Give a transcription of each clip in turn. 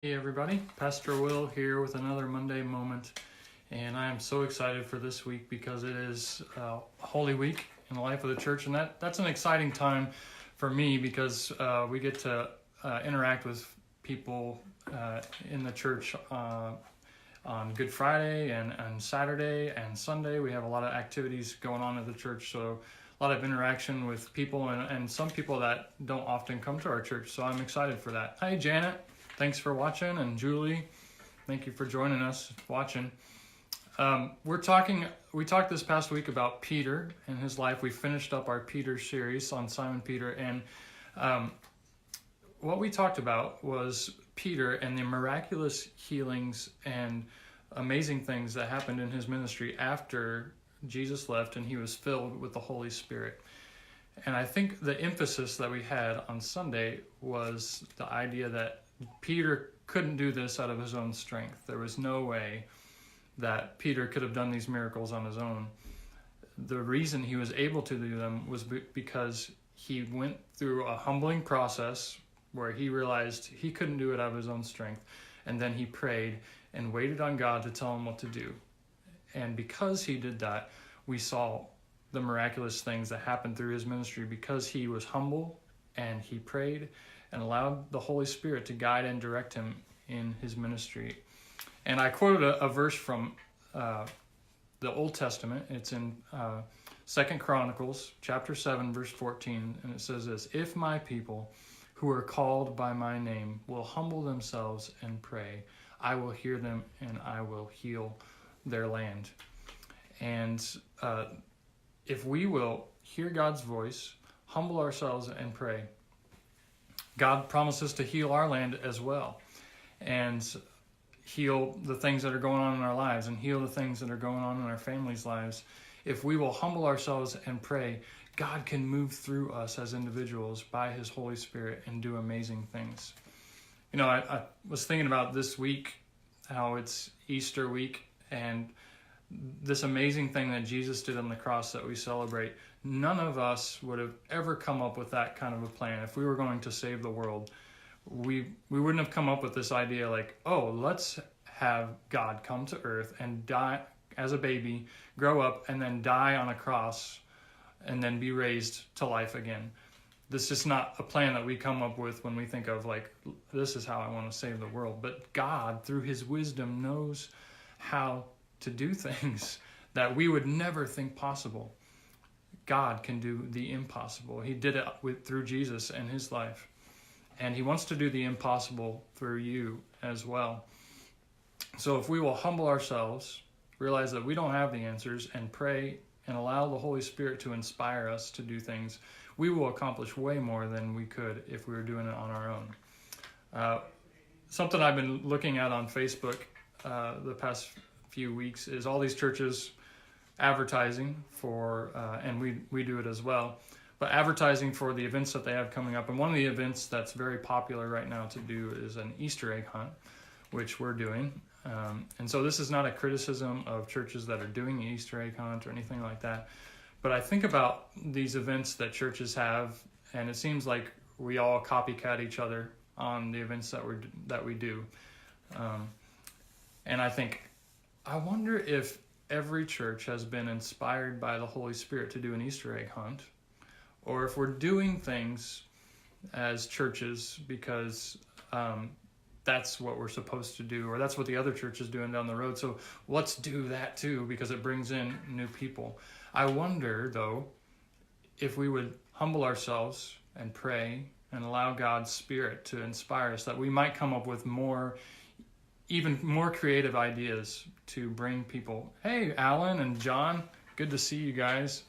Hey everybody, Pastor Will here with another Monday Moment, and I am so excited for this week because it is Holy Week in the life of the church, and that's an exciting time for me because we get to interact with people in the church on Good Friday and Saturday and Sunday. We have a lot of activities going on at the church, so a lot of interaction with people and some people that don't often come to our church, so I'm excited for that. Hi Janet. Thanks for watching, and Julie, thank you for joining us watching. We talked this past week about Peter and his life. We finished up our Peter series on Simon Peter, and what we talked about was Peter and the miraculous healings and amazing things that happened in his ministry after Jesus left and he was filled with the Holy Spirit. And I think the emphasis that we had on Sunday was the idea that Peter couldn't do this out of his own strength. There was no way that Peter could have done these miracles on his own. The reason he was able to do them was because he went through a humbling process where he realized he couldn't do it out of his own strength. And then he prayed and waited on God to tell him what to do. And because he did that, we saw the miraculous things that happened through his ministry because he was humble and he prayed and allowed the Holy Spirit to guide and direct him in his ministry. And I quoted a verse from the Old Testament. It's in 2 Chronicles chapter 7, verse 14, and it says this: "If my people who are called by my name will humble themselves and pray, I will hear them and I will heal their land." And if we will hear God's voice, humble ourselves and pray, God promises to heal our land as well, and heal the things that are going on in our lives and heal the things that are going on in our families' lives. If we will humble ourselves and pray, God can move through us as individuals by his Holy Spirit and do amazing things. You know, I was thinking about this week, how it's Easter week, and this amazing thing that Jesus did on the cross that we celebrate. None of us would have ever come up with that kind of a plan. If we were going to save the world, we wouldn't have come up with this idea like, oh, let's have God come to earth and die as a baby, grow up, and then die on a cross, and then be raised to life again. This is not a plan that we come up with when we think of like, this is how I want to save the world. But God, through his wisdom, knows how to do things that we would never think possible. God can do the impossible. He did it through Jesus and his life. And he wants to do the impossible through you as well. So if we will humble ourselves, realize that we don't have the answers, and pray and allow the Holy Spirit to inspire us to do things, we will accomplish way more than we could if we were doing it on our own. Something I've been looking at on Facebook the past few weeks is all these churches advertising for, and we do it as well, but advertising for the events that they have coming up. And one of the events that's very popular right now to do is an Easter egg hunt, which we're doing. And so this is not a criticism of churches that are doing the Easter egg hunt or anything like that. But I think about these events that churches have, and it seems like we all copycat each other on the events that we do. And I think, I wonder if every church has been inspired by the Holy Spirit to do an Easter egg hunt, or if we're doing things as churches because that's what we're supposed to do, or that's what the other church is doing down the road, so let's do that too because it brings in new people. I wonder, though, if we would humble ourselves and pray and allow God's Spirit to inspire us, that we might come up with even more creative ideas to bring people. Hey, Alan and John, good to see you guys.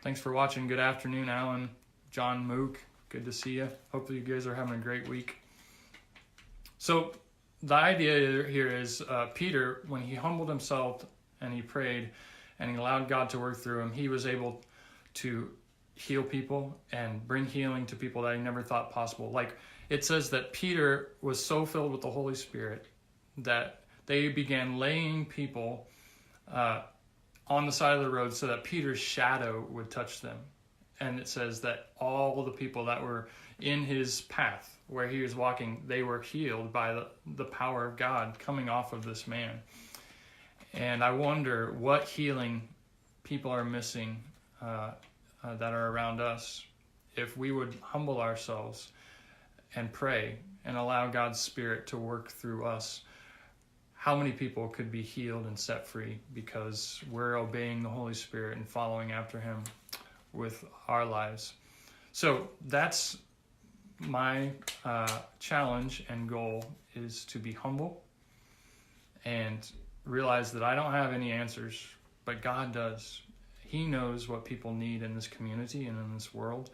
Thanks for watching. Good afternoon, Alan, John, Mook. Good to see you. Hopefully you guys are having a great week. So the idea here is Peter, when he humbled himself and he prayed and he allowed God to work through him, he was able to heal people and bring healing to people that he never thought possible. Like it says that Peter was so filled with the Holy Spirit that they began laying people on the side of the road so that Peter's shadow would touch them. And it says that all the people that were in his path where he was walking, they were healed by the power of God coming off of this man. And I wonder what healing people are missing that are around us. If we would humble ourselves and pray and allow God's Spirit to work through us, how many people could be healed and set free because we're obeying the Holy Spirit and following after him with our lives. So that's my challenge and goal, is to be humble and realize that I don't have any answers, but God does. He knows what people need in this community and in this world.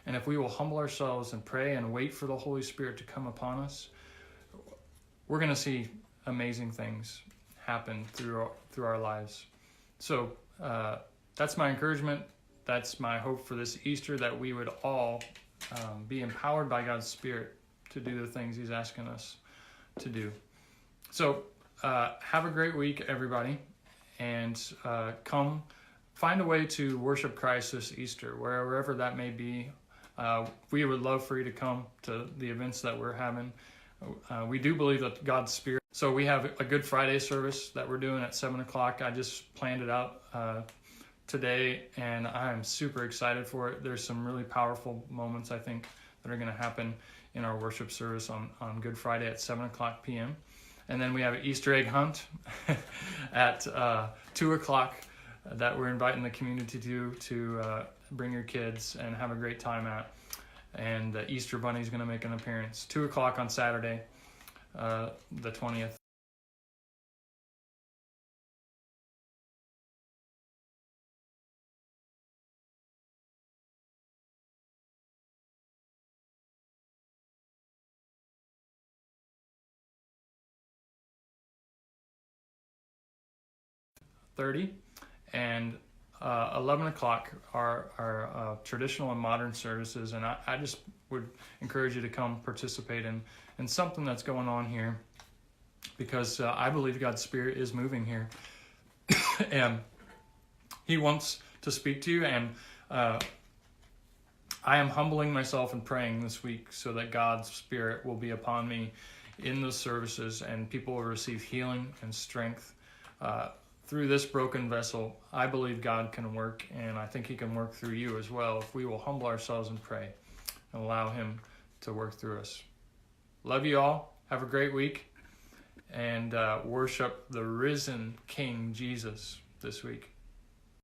And if we will humble ourselves and pray and wait for the Holy Spirit to come upon us, we're going to see amazing things happen through our lives. So that's my encouragement. That's my hope for this Easter, that we would all be empowered by God's Spirit to do the things he's asking us to do. So have a great week, everybody, and come find a way to worship Christ this Easter, wherever that may be. We would love for you to come to the events that we're having. We do believe that God's Spirit. So we have a Good Friday service that we're doing at 7 o'clock. I just planned it out today, and I'm super excited for it. There's some really powerful moments, I think, that are going to happen in our worship service on Good Friday at 7 o'clock p.m. And then we have an Easter egg hunt at 2 o'clock that we're inviting the community to bring your kids and have a great time at. And the Easter Bunny is going to make an appearance. 2 o'clock on Saturday, the 20th. And 11 o'clock are traditional and modern services, and I just would encourage you to come participate in something that's going on here, because I believe God's Spirit is moving here and he wants to speak to you, and I am humbling myself and praying this week so that God's Spirit will be upon me in those services and people will receive healing and strength through this broken vessel. I believe God can work, and I think he can work through you as well if we will humble ourselves and pray and allow him to work through us. Love you all. Have a great week, and worship the risen King Jesus this week.